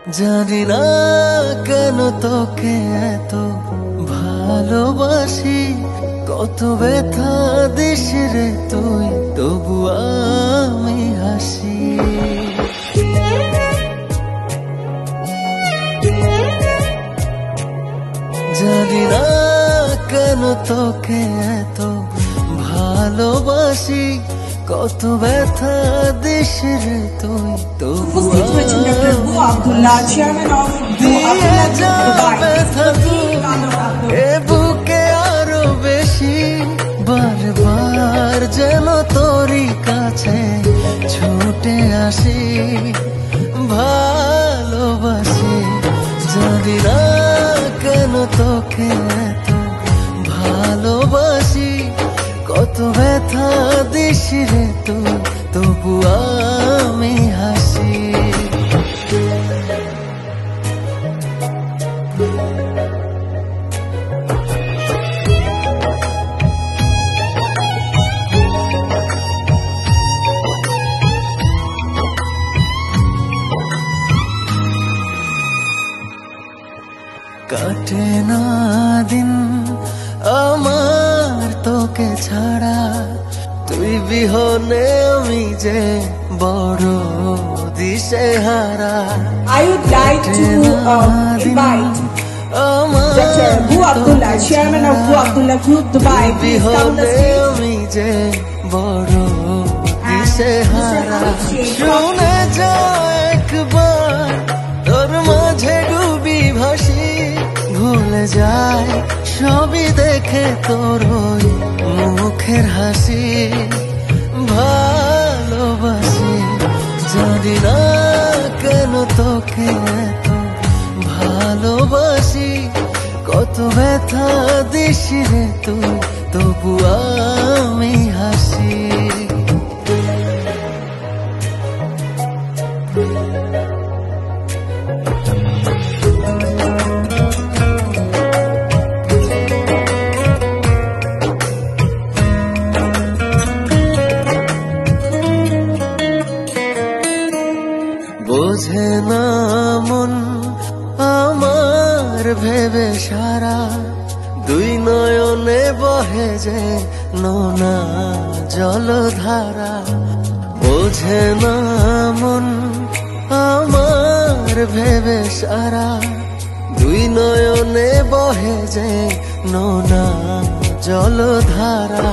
জানি না কেন তোকে এত ভালোবাসি, কত ব্যথা দিস রে তুই, তবু আমি হাসি। জানি না কেন তোকে এত ভালোবাসি, কত ব্যথা দিস রে তুই, তবু দিয়ে যা ব্যথা তুই এ বুকে আরো বেশি। বারবার যেন তোরই কাছে ছুটে আসি, ভালোবাসি। জানি না কেন তোকে এত ভালোবাসি, কত ব্যথা দিস রে তুই, তবু আমি হাসি। কাটে না দিন আমার তোকে ছাড়া, তুই বিহনে আমি যে বড় দিশেহারা। I would like to invite Dr. Abu Abdullah, Chairman of Abu Abdullah Group Dubai, please come the stage. আমি যে বড় দিশেহারা, শুনে যা একবার তোর মাঝে ডুবি ভাসি, ভুলে যায় সবই দেখে তোর ওই মুখের হাসি। ভালোবাসি, জানি না কেন তোকে এত ভালোবাসি, কত ব্যথা দিস রে তুই, তবু আমি হাসি। বোঝে না মন আমার ভেবে সারা, দুই নয়নে বহে যে নোনা জলধারা। বোঝে না মন আমার ভেবে সারা, দুই নয়নে বহে যে নোনা জলধারা।